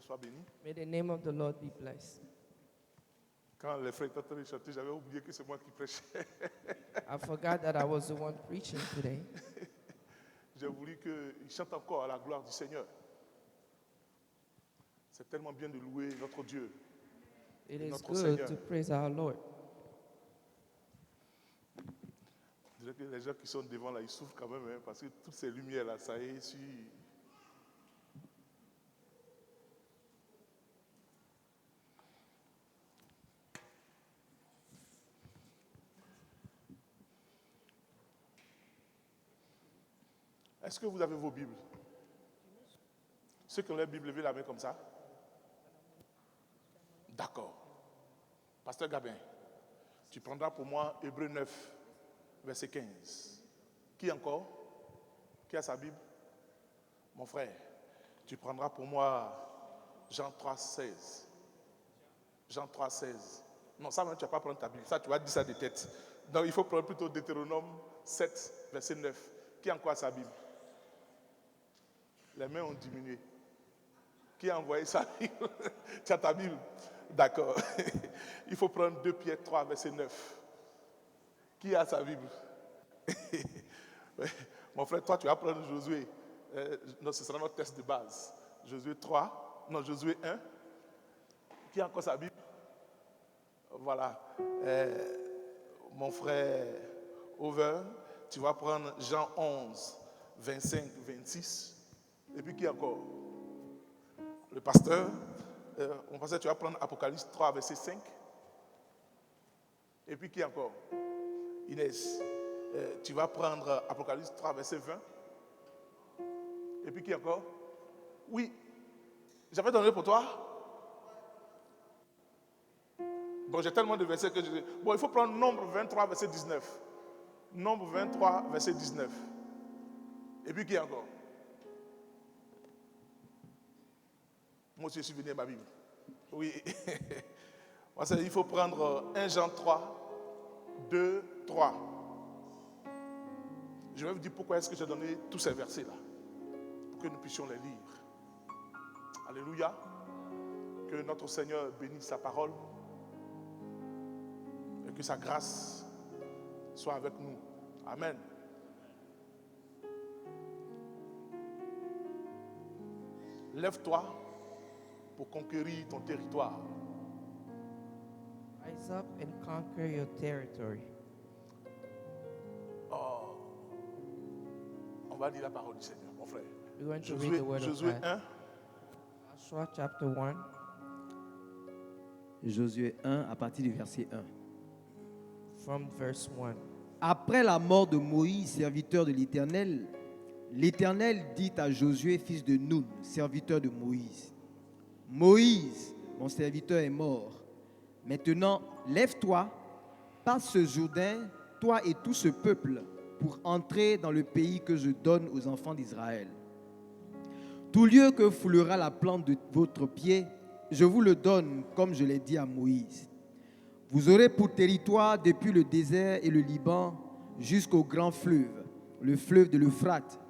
Sois béni. May the name of the Lord be blessed. Quand les frères étaient en train de chanter, j'avais oublié que c'est moi qui prêchais. I forgot that I was the one preaching today. J'ai voulu qu'ils chantent encore à la gloire du Seigneur. C'est tellement bien de louer notre Dieu. It is Notre good Seigneur. to praise our Lord. Je dirais que les gens qui sont devant là, ils souffrent quand même, hein, parce que toutes ces lumières là, ça est sur. Est-ce que vous avez vos Bibles? Ceux qui ont leur Bible, levez la main comme ça. D'accord. Pasteur Gabin, tu prendras pour moi Hébreux 9, verset 15. Qui encore? Qui a sa Bible? Mon frère, tu prendras pour moi Jean 3, 16. Jean 3, 16. Non, ça, même, tu ne vas pas prendre ta Bible. Ça, tu vas dire ça de tête. Donc, il faut prendre plutôt Deutéronome 7, verset 9. Qui a encore sa Bible? Les mains ont diminué. Qui a envoyé sa Bible? Tu as ta Bible? D'accord. Il faut prendre 2 Pierre 3, verset 9. Qui a sa Bible? Mon frère, toi, tu vas prendre Josué. Non, ce sera notre test de base. Josué 3, non, Josué 1. Qui a encore sa Bible? Voilà. Mon frère Over, tu vas prendre Jean 11, 25, 26. Et puis qui encore? Le pasteur. Mon pasteur, tu vas prendre Apocalypse 3, verset 5. Et puis qui encore? Inès, tu vas prendre Apocalypse 3, verset 20. Et puis qui encore? Oui, j'avais donné pour toi. Bon, j'ai tellement de versets que je... Bon, il faut prendre Nombre 23, verset 19. Nombre 23, verset 19. Et puis qui encore? Moi aussi, je suis venu à ma Bible. Oui. Il faut prendre 1 Jean 3, 2, 3. Je vais vous dire pourquoi est-ce que j'ai donné tous ces versets-là. Pour que nous puissions les lire. Alléluia. Que notre Seigneur bénisse sa parole. Et que sa grâce soit avec nous. Amen. Lève-toi pour conquérir ton territoire. Rise up and conquer your territory. Oh, on va lire la parole du Seigneur, mon frère. We're going to read the word of Josué God. 1, Joshua chapter 1, Josué 1 à partir du verset 1. from verse 1. Après la mort de Moïse, serviteur de l'Éternel, l'Éternel dit à Josué, fils de Nun, serviteur de Moïse, Moïse, mon serviteur est mort. Maintenant, lève-toi, passe ce Jourdain, toi et tout ce peuple, pour entrer dans le pays que je donne aux enfants d'Israël. Tout lieu que foulera la plante de votre pied, je vous le donne comme je l'ai dit à Moïse. Vous aurez pour territoire depuis le désert et le Liban jusqu'au grand fleuve, le fleuve de l'Euphrate,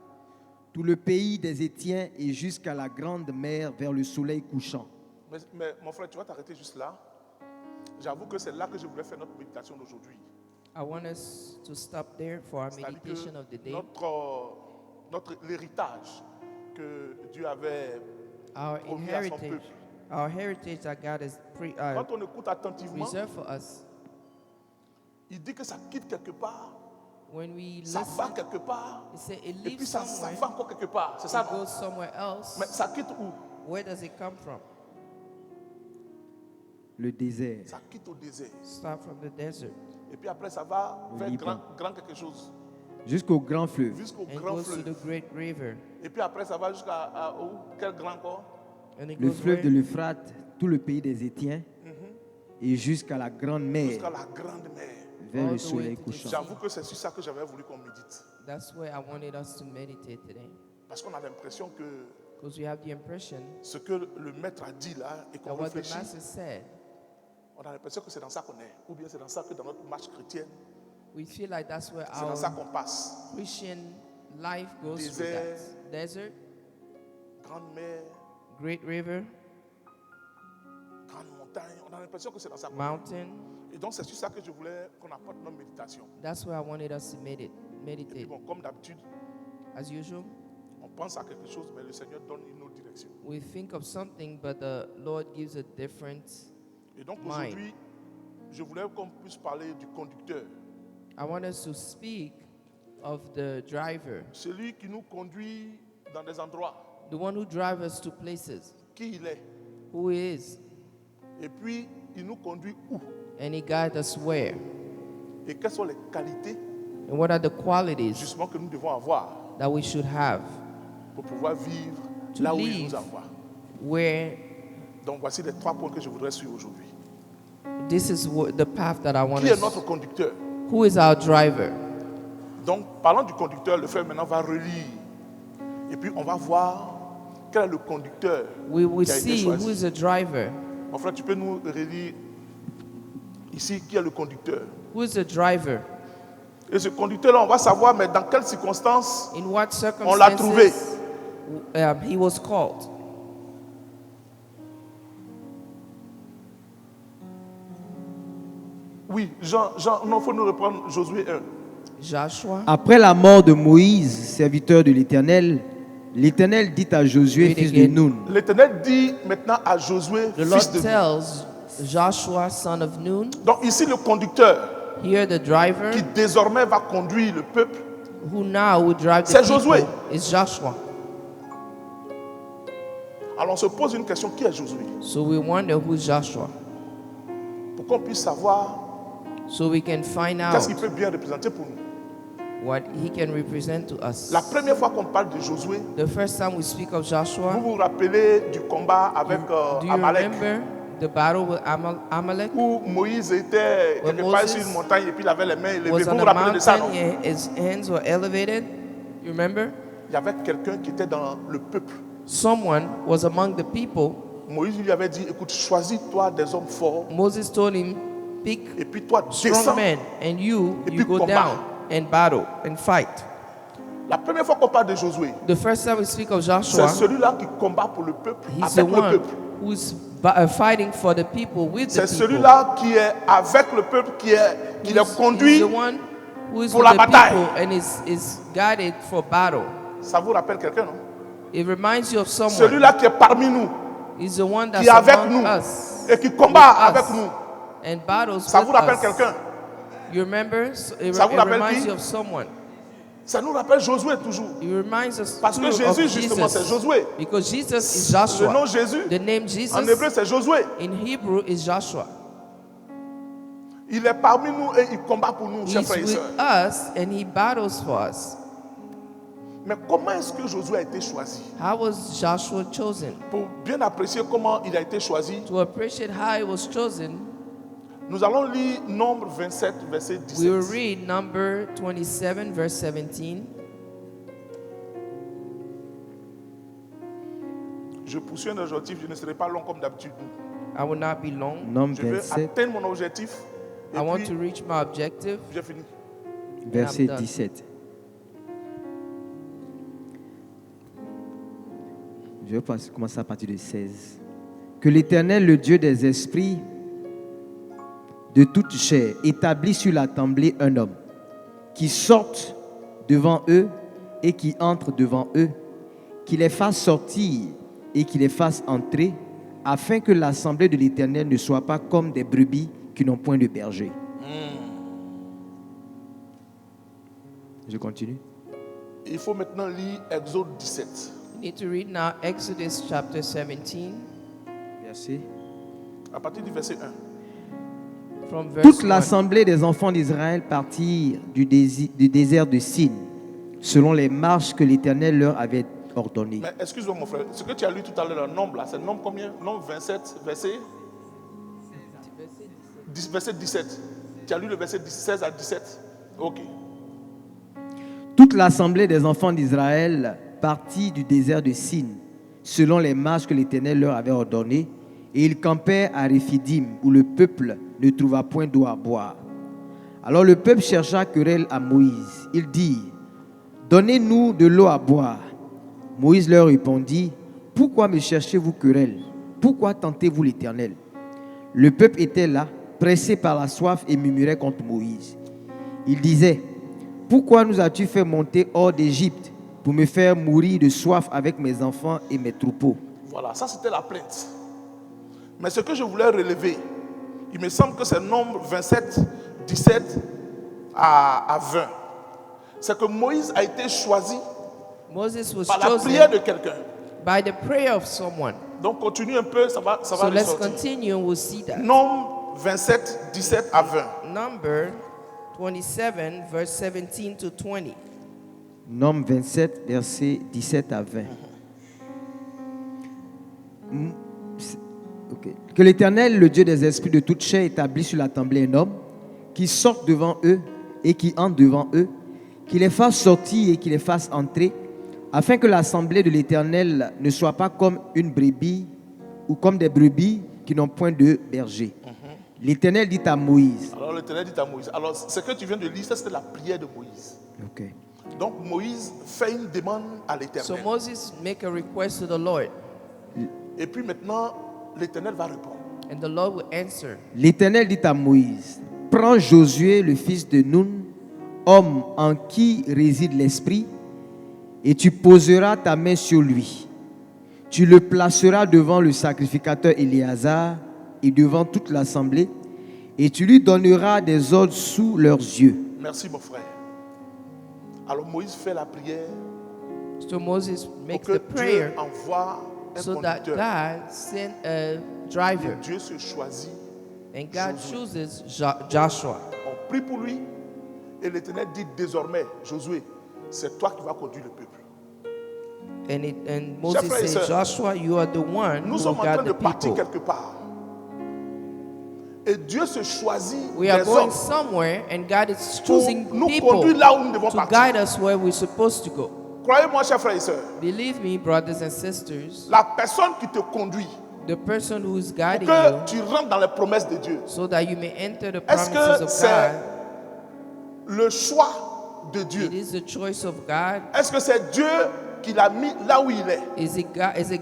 tout le pays des Hétiens et jusqu'à la grande mer vers le soleil couchant. mais mon frère, tu vas t'arrêter juste là. J'avoue que c'est là que je voulais faire notre méditation d'aujourd'hui. I want us to stop there for our C'est-à-dire meditation of the que day. l'héritage que Dieu avait Our promis à son heritage, peuple. our heritage that God has Quand on écoute attentivement, reserved for us. il dit que ça quitte quelque part, When we ça listen, va quelque part, it say it et puis leaves ça somewhere, va encore quelque part. C'est ça, it non? goes somewhere else. Mais ça quitte où? Where does it come from? Le désert, Ça quitte au désert. Start from the desert Et puis après, ça va Au vers Liban. grand quelque chose, jusqu'au grand fleuve, jusqu'au and grand goes to fleuve. the great river. Et puis après, ça va jusqu'à où? Quel grand corps? And it le goes fleuve de where? l'Euphrate, tout le pays des Hétiens et jusqu'à la grande Jusqu'à mer la grande mer. vers All le the way soleil to the couchant. J'avoue que c'est sur ça que j'avais voulu qu'on médite. That's where I wanted us to meditate today. Parce qu'on a l'impression que Because we have the impression ce que le maître a dit là et qu'on that what the réfléchit, Master said, on a l'impression que c'est dans ça qu'on est. Ou bien c'est dans ça que dans notre marche chrétienne, we feel like that's where c'est dans ça our qu'on passe. Christian life goes through Désert. that. Desert, Grande mer, great river, montagne, on a l'impression que c'est dans sa mountain. Et donc c'est sur ça que je voulais qu'on apporte notre méditation. That's where I wanted us to Et puis meditate. bon, comme d'habitude, As usual, on pense à quelque chose, mais le Seigneur donne une autre direction. we think of something, but the Lord gives a different Et donc mind. aujourd'hui, je voulais qu'on puisse parler du conducteur, I want us to speak of the driver, celui qui nous conduit dans des endroits, the one who drives us to places, qui il est, who he is, et puis il nous conduit où, and he guides us where, et quelles sont les qualités and what are the qualities justement que nous devons avoir that we should have pour pouvoir vivre To là où il live. nous envoie. where. Donc voici les 3 points que je voudrais suivre aujourd'hui. This is the path that I want Qui est us. notre conducteur? Who is our driver? Donc, parlant du conducteur, le frère maintenant va relire. Et puis, on va voir quel est le conducteur We will qui a été see who choisi. is the driver. Mon frère, tu peux nous relire ici qui est le conducteur. Who is the driver? Et ce conducteur-là, on va savoir, mais dans quelles circonstances In what on l'a trouvé. circumstances he was called? Oui, Jean, non, il faut nous reprendre Josué 1. Joshua. Après la mort de Moïse, serviteur de l'Éternel, l'Éternel dit à Josué, Read fils de again. Nun, L'Éternel dit maintenant à Josué, The Lord fils de Nun. tells Joshua, son of Nun, Donc ici, le conducteur here the driver qui désormais va conduire le peuple, who now will drive the C'est people Josué. is Joshua. alors on se pose une question, qui est Josué? So we wonder who's Joshua, Pour qu'on puisse savoir so we can find qu'est-ce out qu'il peut bien représenter pour nous. what he can represent to us. La première fois qu'on parle de Josué, The first time we speak of vous Joshua, vous rappelez du combat avec do you Amalek, remember the battle with Amalek? où Moïse était When quelque part Moses sur une montagne et puis il avait les mains élevées. Was Vous on vous a rappelez de ça, non? mountain, his hands were elevated. You remember? Il y avait quelqu'un qui était dans le peuple. Someone was among the people. Moïse lui avait dit, écoute, choisis-toi des hommes forts Moses told him, pick et puis toi strong descends. men, and you Et puis go combat. down and battle and fight. La première fois qu'on parle de Josué, The first time we speak of c'est Joshua, celui-là qui combat pour le peuple, he's the avec le one peuple. who's fighting for the people with the C'est people. celui-là qui est avec le peuple, qui les conduit. He's the one who is pour with la the bataille. people and is guided for battle. Ça vous rappelle quelqu'un, non? It reminds you of someone. Celui-là qui est parmi nous He's the one that's qui est avec among nous us et qui combat with avec us nous. and battles Ça with vous rappelle us. quelqu'un? You remember? So it Ça vous rappelle reminds qui? you of someone. Ça nous rappelle Josué toujours. It reminds us Parce que too Jésus, of justement, Jesus. c'est Josué. Because Jesus is Le Joshua. nom Jésus, The name en hébreu, Jesus c'est Josué. in Hebrew is Joshua. Il est parmi nous et il combat pour nous, chers He's frères et with sœurs. us and he battles for us. Mais comment est-ce que Josué a été choisi? How was Joshua chosen? Pour bien apprécier comment il a été choisi, To appreciate how he was chosen, nous allons lire Nombre 27, verset we will 17. read number 27, verse 17. Je poursuis un objectif, je ne serai pas long comme d'habitude. I will not be long. Nombre Je veux 27, atteindre mon objectif et I want puis to reach my objective. j'ai fini. verset done. 17. Je vais commencer à partir de 16. Que l'Éternel, le Dieu des esprits de toute chair, établit sur la temblée un homme qui sorte devant eux et qui entre devant eux, qui les fasse sortir et qui les fasse entrer, afin que l'assemblée de l'Éternel ne soit pas comme des brebis qui n'ont point de berger. Je continue. Il faut maintenant lire Exode 17. You need to read now Exodus chapter 17 Verset. À partir du verset 1. from verse Toute 1. l'assemblée des enfants d'Israël partit du désert de Sin, selon les marches que l'Éternel leur avait ordonnées. Mais excuse-moi mon frère, ce que tu as lu tout à l'heure, le nombre là, c'est le nombre combien? Nombre 27, verset 17. Tu as lu le verset 16 à 17? Ok. Toute l'assemblée des enfants d'Israël partit du désert de Sin, selon les marches que l'Éternel leur avait ordonnées, et ils campaient à Réphidim, où le peuple ne trouva point d'eau à boire. Alors le peuple chercha querelle à Moïse. Il dit, « Donnez-nous de l'eau à boire. » Moïse leur répondit, « Pourquoi me cherchez-vous querelle? Pourquoi tentez-vous l'Éternel? » Le peuple était là, pressé par la soif et murmurait contre Moïse. Il disait, « Pourquoi nous as-tu fait monter hors d'Égypte pour me faire mourir de soif avec mes enfants et mes troupeaux ?» Voilà, ça c'était la plainte. Mais ce que je voulais relever, il me semble que c'est Nombre 27, 17 à 20. C'est que Moïse a été choisi Moses was par la prière chosen de quelqu'un. by the prayer of someone. Donc continue un peu, ça va So let's ressortir. continue and we'll see that. Nombre 27, 17 à 20. Number 27, verse 17 to 20. Nombre 27, versets 17 à 20. Ok. Que l'Éternel, le Dieu des esprits de toute chair, établisse sur l'assemblée un homme qui sorte devant eux et qui entre devant eux, qui les fasse sortir et qui les fasse entrer, afin que l'assemblée de l'Éternel ne soit pas comme une brebis ou comme des brebis qui n'ont point de berger. L'Éternel dit à Moïse. Alors l'Éternel dit à Moïse. Alors ce que tu viens de lire, ça c'était la prière de Moïse. Ok. Donc Moïse fait une demande à So l'Éternel. Moses make a request to the Lord, Et puis maintenant, l'Éternel va répondre. and the Lord will answer. L'Éternel dit à Moïse, prends Josué, le fils de Nun, homme en qui réside l'Esprit, et tu poseras ta main sur lui. Tu le placeras devant le sacrificateur Éléazar et devant toute l'assemblée, et tu lui donneras des ordres sous leurs yeux. Merci mon frère. Alors Moïse fait la prière So Moses pour makes que the prayer Dieu envoie un so that conducteur. God sent a Et driver, Dieu se choisit. and God chooses Joshua. On prie pour lui et l'Éternel dit désormais, Josué, c'est toi qui vas conduire le peuple. And Moses frères et said, sœurs, Joshua, you are the one who Nous will sommes en train guide de the partir people. quelque part. Et Dieu se choisit We are des going hommes somewhere, and God is pour choosing nous people conduire là où nous devons to partir. guide us where we're supposed to go. Croyez-moi, chers frères et sœurs, Believe me, brothers and sisters, la personne qui te conduit the person who is pour guiding que you tu rentres dans les promesses de Dieu, so that you may enter the est-ce promises que of c'est God. le choix de Dieu? It is the choice of God. Est-ce que c'est Dieu qui l'a mis là où il est? Is it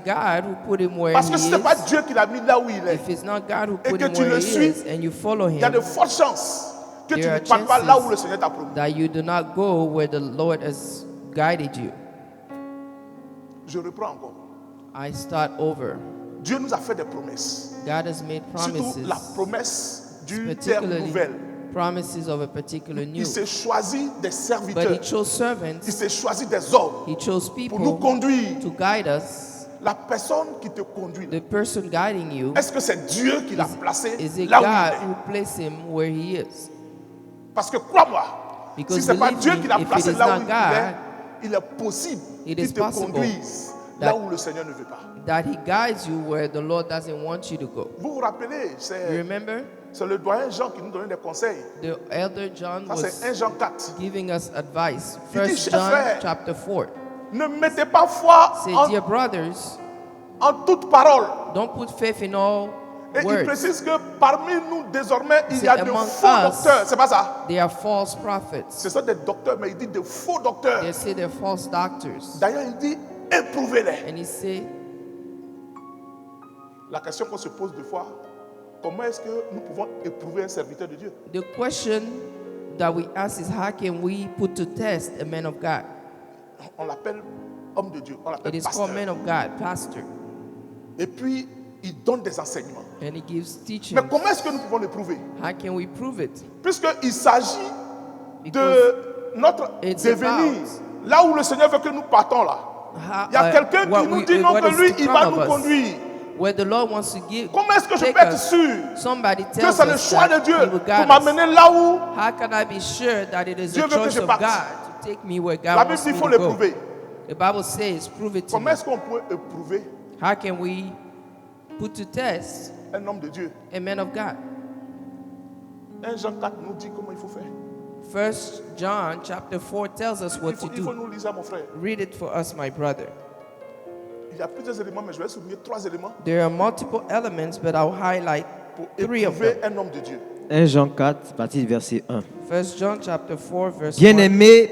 God who put him where Parce he que si ce n'est pas is? Dieu qui l'a mis là où il est, If it's not God who et put que him tu where le he suis, is and you follow il y a him, de fortes chances que tu there ne are partes pas là où le chances Seigneur t'a promis. that you do not go where the Lord has guided you. Je reprends encore. I start over. Dieu nous a fait des promesses. God has made Surtout promises, la promesse d'une terre particularly nouvelle. promises of a particular new. Il s'est choisi des But he serviteurs. chose Il servants, s'est choisi des hommes he chose pour nous people conduire. to guide us. La personne qui te conduit, The person guiding you, est-ce que c'est Dieu qui l'a placé is it là où God il est? who placed him where he is? Parce que crois-moi, Because si ce n'est pas believe Dieu me, qui l'a if it placé is là not où God, il est possible it qu'il is te possible conduise that- là où le Seigneur ne veut pas. that he guides you where the Lord doesn't want you to go. Vous vous rappelez, You c'est remember? le doyen Jean qui nous donnait des conseils. The elder John Ça, was c'est 1 Jean 4. giving us advice. Il dit, 1 chers John frères, chapter 4. Ne mettez pas foi Say, dear brothers, en toute parole. don't put faith in all Et il words. précise que parmi nous, désormais, il y C'est a de among faux us. docteurs. C'est pas ça? They are false prophets. Ce sont des docteurs, mais il dit de faux docteurs. They say they're false doctors. D'ailleurs, il dit éprouvez-les. And he say, La question qu'on se pose deux fois, comment est-ce que nous pouvons éprouver un serviteur de Dieu? the question that we ask is, how can we put to test a man of God? On l'appelle homme de Dieu, on It l'appelle is pasteur. called man of God, pastor. Et puis, il donne des enseignements. And he gives teaching. Mais comment est-ce que nous pouvons l'éprouver? How can we prove it? Puisqu'il s'agit Because de notre it's devenir. about- Là où le Seigneur veut que nous partons là. how, Il y a quelqu'un what qui nous we- dit non what que is lui, to il come va of nous us. conduire. Where the Lord wants to give. Comment est-ce que je take peux être us. sûr Somebody que tells c'est le us choix that de Dieu he will pour guide us. m'amener là où How can I be sure that it is Dieu the veut que choice je of parte? God to take me where La God Bible wants dit me qu'il faut to go? l'éprouver. The Bible says, prove it to Comment me. est-ce qu'on peut éprouver How can we put to test un homme de Dieu? a man of God? 1 Jean 4 nous dit comment il faut faire. 1 John chapter 4 tells us what to Il faut do. nous lire ça, mon frère. Read it for us, my brother. Il y a plusieurs éléments, mais je vais souligner 3 éléments There are multiple elements, but I'll highlight pour 3 of them. éprouver un homme de Dieu. 1 Jean 4, partie du verset 1. 1 John chapter 4 verse 1. Bien-aimés,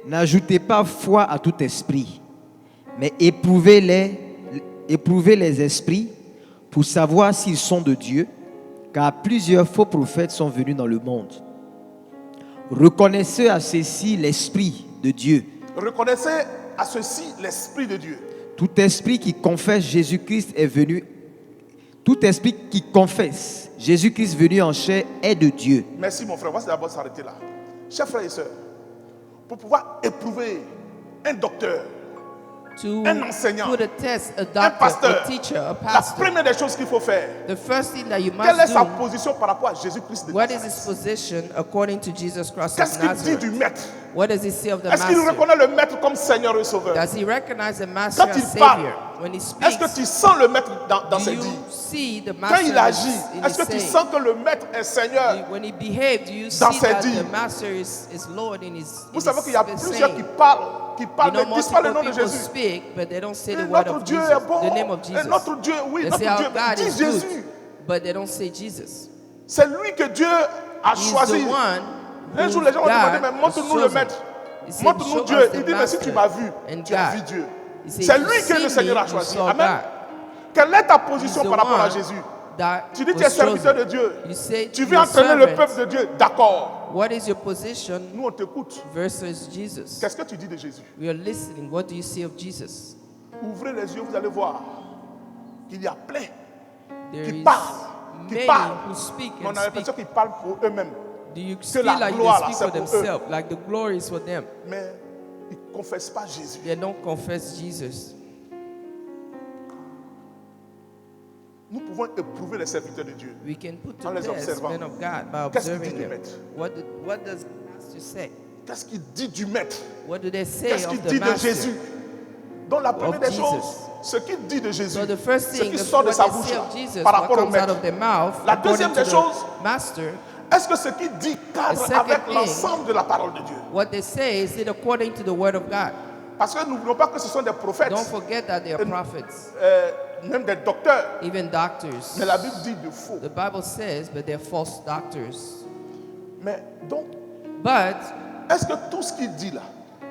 n'ajoutez pas foi à tout esprit, mais éprouvez les esprits pour savoir s'ils sont de Dieu, car plusieurs faux prophètes sont venus dans le monde. Reconnaissez à ceci l'Esprit de Dieu. Reconnaissez à ceci l'Esprit de Dieu. Tout esprit qui confesse Jésus-Christ est venu. Tout esprit qui confesse Jésus-Christ venu en chair est de Dieu. Merci mon frère, on va d'abord s'arrêter là. Chers frères et sœurs, pour pouvoir éprouver un docteur, To un enseignant, put a test, a un doctor, pasteur, a teacher, a la pastor, première des choses qu'il faut faire, the first thing that you quelle est must sa do, position par rapport à Jésus-Christ de what is his Nazareth? position according to Jesus Christ Qu'est-ce of qu'il dit du Nazareth? maître? What does he say of the Est-ce qu'il master? reconnaît le maître comme Seigneur et Sauveur? Does he recognize the master Quand as il parle, Savior? When he est-ce que speaks, tu sens le maître dans do ses you dits? see the Quand master il agit, in est-ce his que tu saying? sens que le maître est Seigneur? When he behaves, do you Dans see ses that dits. the master is Lord in his Vous savez qu'il y a plusieurs saying? qui parlent, You mais know, ne disent pas le nom de multiple people Jésus. speak, but they don't say Et the word notre of Dieu Jesus, est bon. the name of Et Jesus. notre Dieu, oui, They notre say our Dieu, mais God dis is Jésus. good, but they don't say Jesus. C'est lui que Dieu a He's choisi. the one Un who jour, les gens vont demander, mais God montre-nous has le chosen. maître. He said, Montre-nous "Show Dieu. us the Il dit, mais si tu master m'as vu, and tu as vu God." Dieu. He said, C'est "If lui you que le see Seigneur me, a you choisi. saw Amen. God." Quelle est ta He's position the par rapport à one Jésus? that Tu dis, tu was es serviteur de chosen. Dieu. You say Tu you're viens entraîner le servant. peuple de Dieu. D'accord. What is your position Nous, on t'écoute. versus Jesus? Qu'est-ce que tu dis de Jésus? We are listening. What do you see of Jesus? Ouvrez les yeux, vous allez voir qu'il y a plein There qui is parlent. Qui many parlent. who speak Mais on and a speak. l'impression qu'ils parlent pour eux-mêmes. Do you feel la like gloire, they là, speak c'est for pour eux. themselves, like the glory is for them? Mais ils ne confessent pas Jésus. They don't confess Jesus. Nous pouvons éprouver les serviteurs de Dieu. We can put En to les test observant. men of God by Qu'est-ce qu'il observing dit du them. maître? What does the master say? Qu'est-ce qu'il dit du maître? What do they say Qu'est-ce qu'il of the dit de master? Jésus? Donc la première des Jesus. choses, ce qu'il dit de Jésus, So the first ce thing, qui the, sort de what sa they bouche say là, of Jesus, par what rapport au comes out maître. of their mouth, La according deuxième to des the choses, master, est-ce que ce qu'il dit cadre The second avec thing- l'ensemble de la parole de Dieu? what they say is it according to the word of God. Parce que n'oublions pas que ce sont des prophètes, Don't forget that they are And- prophets, même des docteurs, even doctors. mais la Bible dit de faux. The Bible says, but they're false doctors. Mais donc, But est-ce que tout ce qu'il dit là,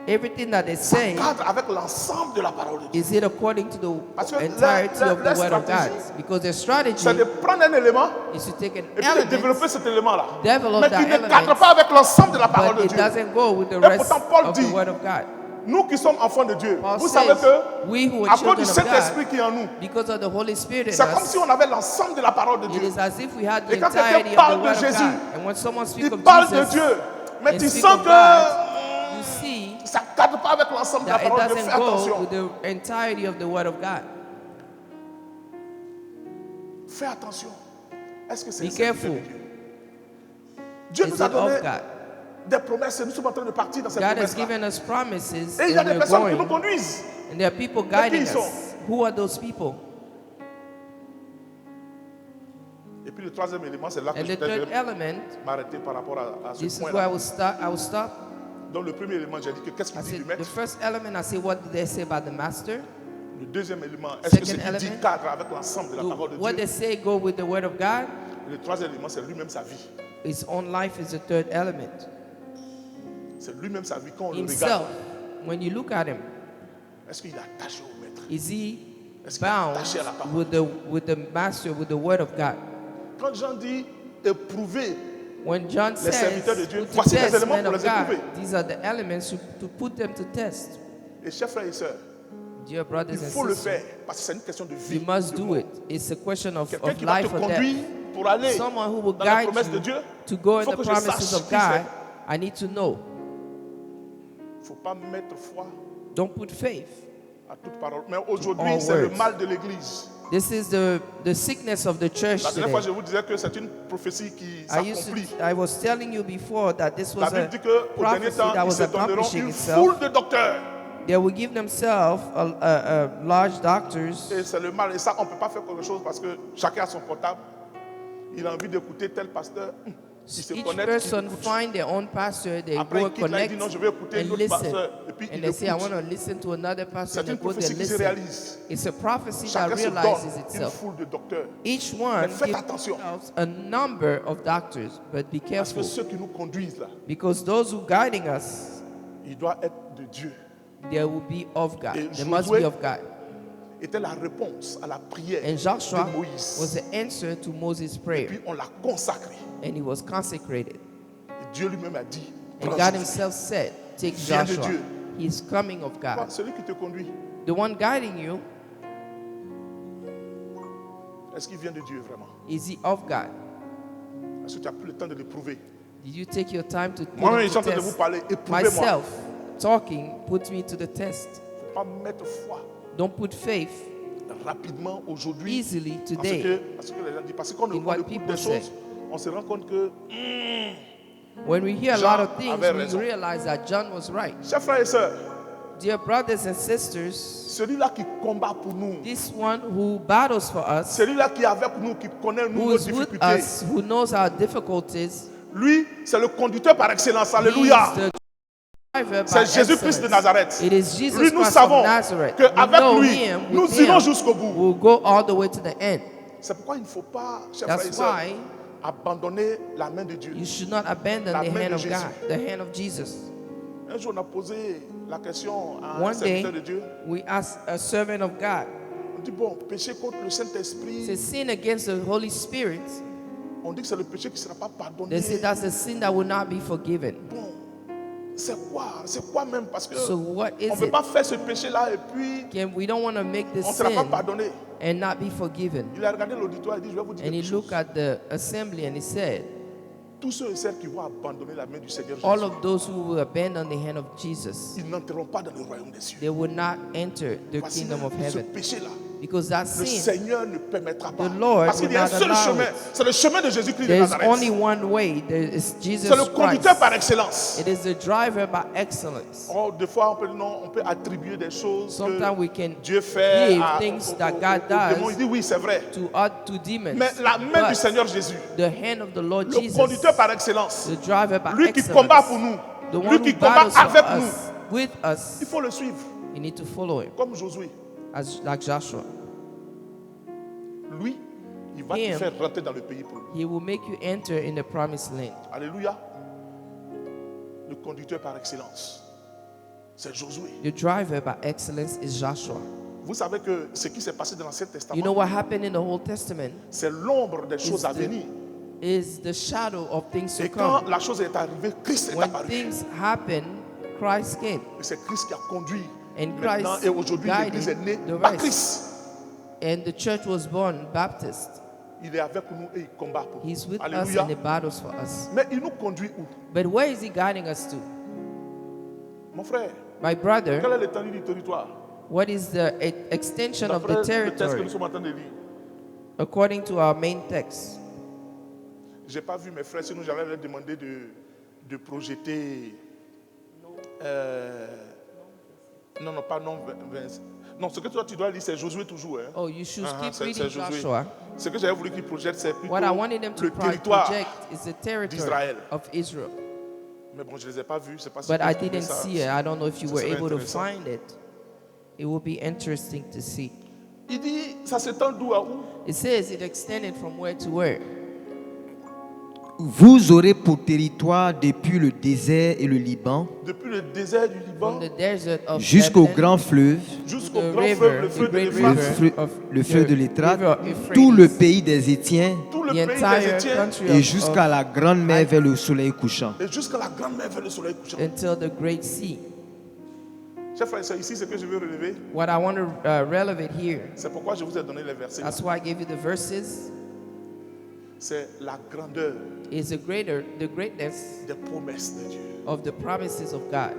everything that they ça say, cadre avec l'ensemble de la parole de Dieu? is it according to Parce que the entirety leur- of the leur word of God? stratégie, Because their strategy C'est de prendre un élément is to take an et puis de element, développer cet élément-là. develop Mais that qui ne element, cadre pas avec l'ensemble de la parole but de it Dieu. doesn't go with the Et rest pourtant, Paul of dit, the word of God. Nous qui sommes enfants de Dieu, Paul vous savez says, que we who à are cause du children of Saint-Esprit God, qui est en nous, because of the Holy Spirit in c'est comme us, si on avait l'ensemble de la parole de it Dieu. is as if we had the Et quand quelqu'un entirety of parle the de word of Jésus, God. And when someone speaks Il of parle de Jesus, Dieu, mais and tu speak sens of que God, you see ça ne cadre pas avec l'ensemble de la that it parole de Dieu. Fais doesn't go attention. with the entirety of the word of God. Fais attention. Est-ce que c'est Be un serviteur careful. de Dieu? Dieu Is nous a it donné of God? des promesses et nous sommes en train de partir dans ces God has promesses-là. given us promises Et il y a and des we're personnes qui nous going, conduisent. and there are people Mais qui guiding ils sont? us. Who are those people? Et puis le troisième élément, c'est là que And je the third vais element, m'arrêter par rapport à ce this is where I point-là. will start. I will stop. Donc le premier élément, j'ai dit que qu'est-ce I qu'il dit said du the maître? first element. I say, what did they say about the master? Le deuxième élément, est-ce que ce Second qu'il dit element. cadre avec l'ensemble de la parole de What Dieu? they say go with the word of God. Le troisième élément, c'est lui-même sa vie. His own life is the third element. C'est lui-même sa vie quand on le Himself. regarde. When you look at him, Est-ce qu'il est attaché au maître? is he Est-ce qu'il est bound attaché à la parole? with the master, with the word of God? Quand Jean dit éprouver, When John Les serviteurs says de Dieu, put to voici les test éléments men pour of les God, éprouver. these are the elements to put them to test. et chers frères et sœurs, Dear il brothers and faut le sisters, faire parce que c'est une question de vie. you must de do mort. it. It's a question of Quelqu'un qui va te life or death. conduire pour aller Someone who will dans la guide promesse de you Dieu. to go in faut the que je promises sache of qui God. c'est. I need to know. Il ne faut pas mettre foi Don't put faith. à toute parole. Mais aujourd'hui, all c'est le words. mal de l'Église. This is the sickness of the church La dernière fois, today. je vous disais que c'est une prophétie qui s'accomplit. I was telling you before that this La was Bible a dit qu'au dernier prophecy temps, that ils was se donneront accomplishing une itself. foule de docteurs. They will give themselves a large doctors. Et c'est le mal. Et ça, on ne peut pas faire quelque chose parce que chacun a son portable. Il a envie d'écouter tel pasteur. Il se Each connecte, il person écoute. find their own pastor. They Après, go il quitte là, il dit connect non, je vais écouter and l'autre listen. pasteur. Et puis, And il they say, I écoute. want to listen to another person. C'est une And go there prophétie qui se listen. réalise. It's a prophecy that Chacun se realizes donne une itself. foule de docteurs. Each one faites gives attention. themselves a number of doctors, but be Parce careful que ceux qui nous conduisent là, because those who guiding us, ils doivent être de Dieu. they will be of God. Et They must be Josué- of God. était la réponse à la prière And Joshua de Moïse. was the answer to Moses' Et prayer. puis on l'a consacré. And he was consecrated. Et Dieu lui-même a dit, And prends God Josué. himself said, take Viens de Joshua. Dieu. He's coming of Toi, God. celui qui te conduit, The one guiding you, est-ce qu'il vient de Dieu vraiment? is he of God? Est-ce que tu as pris le temps de l'éprouver? Did you take your time to put Moi-même, him je suis to en train de vous test? parler, éprouvez-moi. Myself, talking puts me to the test. Il ne faut pas mettre foi Don't put faith rapidement aujourd'hui easily à ce today. à ce que les gens disent. Parce qu'on In what écoute people des say. choses, on se rend compte que, When we hear a John lot of things, avait we raison. realize that John was right. chers frères et sœurs, Dear brothers and sisters, celui-là qui combat pour nous, this one who battles for us, celui-là qui est avec nous, qui connaît nous, who nos is with difficultés, us, who knows our difficulties, lui, c'est le conducteur par excellence. he Alléluia. is the driver by C'est Jésus-Christ de excellence. Nazareth. It is Jesus Lui, nous Christ savons of Nazareth. We qu'avec know lui, him, nous with irons him, jusqu'au bout. we'll go all the way to the end. C'est pourquoi il ne faut pas, chers frères et That's sœurs, why abandonner la main de Dieu. you should not abandon La the main hand de of Jésus. God, the hand of Jesus. Un jour, on a posé la question à un One day, serviteur de Dieu. we asked a servant of God, On dit, bon, péché contre le say Saint-Esprit, sin against the Holy Spirit, on dit que c'est le péché qui ne sera pas pardonné. they say that's a sin that will not be forgiven. Bon, c'est quoi? C'est quoi même? Parce que So what on ne is peut it? pas faire ce péché-là et puis We don't want to make this on ne sera pas sin pardonné. and not be forgiven. Il a regardé l'auditoire et dit, je vais vous dire And he quelque looked chose. at the assembly and he said, Tous ceux et celles qui vont abandonner la main du Seigneur all Jésus, of those who will abandon the hand of Jesus, ils n'entreront pas dans le royaume des cieux. they will not enter the Voici kingdom of ce heaven. péché-là. Because that Le sin, Seigneur ne permettra pas. The Lord Parce qu'il y a un will not seul allow chemin. it. C'est le chemin de Jésus-Christ de there's Nazareth. only one way. There is Jesus C'est le conducteur par Christ. excellence. It is the driver by excellence. Oh, des fois, on peut attribuer des choses Sometimes we que can Dieu fait give à, things that God does démons. Il dit oui, c'est vrai. to demons. Mais la main du But Seigneur Jésus, the hand of the Lord le Jesus, conducteur par excellence, the driver by lui qui excellence, combat pour nous, the lui one qui who combat battles for avec us, nous, with us, il faut le suivre, you need to follow him, comme Josué. like Joshua. Lui, il va te Him. faire rentrer dans le pays pour lui. He will make you enter in the promised land. Alléluia. Le conducteur par excellence, c'est Josué. The driver by excellence is Joshua. Vous savez que ce qui s'est passé dans l'Ancien Testament, You know what happened in the Old Testament c'est l'ombre des choses is à venir. is the shadow of things to Et quand come. la chose est arrivée, Christ est When apparu. things happen, Christ came. Et c'est Christ qui a conduit. And Maintenant, Christ et aujourd'hui, l'Église est née guided the par rest. Christ. And the church was born Baptist. Il est avec nous et il combat pour nous. He's with us Alléluia. and he battles for us. Mais il nous conduit où? But where is he guiding us to? Mon frère, My brother, quelle est l'étendue du territoire? what is the extension of D'après the le texte que territory nous sommes en train de lire. according to our main text? Je n'ai pas vu mes frères, sinon j'allais leur demander de projeter. Non, pas non. Non, ce que toi tu dois lire, c'est Josué toujours. Hein. Oh, you should keep c'est reading Josué. Joshua. Ce que j'avais voulu qu'ils projettent, c'est plutôt What I wanted them to le territoire. project is the territory d'Israël. of Israel. Mais bon, je ne les ai pas vus. C'est pas si But vous I trouvez didn't ça. see it. I don't know if you Ça were serait able to intéressant. find it. It will be interesting to see. Il dit, ça s'étend d'où à où? It says it extended from where to where. Vous aurez pour territoire depuis le désert et le Liban Depuis le désert du Liban From the desert of jusqu'au Lebanon grand fleuve, jusqu'au the grand river, fleuve, le the fleuve de great le, l'Euphrate, river. le fleuve de the l'Étrat, river of Euphrates, tout le pays des Étiens tout le the pays des entire Étiens country et of, jusqu'à la grande mer vers le soleil couchant. et jusqu'à la grande mer vers le soleil couchant. until the great sea. Chers frères et sœurs, ici, ce que je veux relever, What I want to relevate here, c'est pourquoi je vous ai donné les versets. that's why I gave you the verses, C'est la grandeur is the greatness des promesses de Dieu. of the promises of God.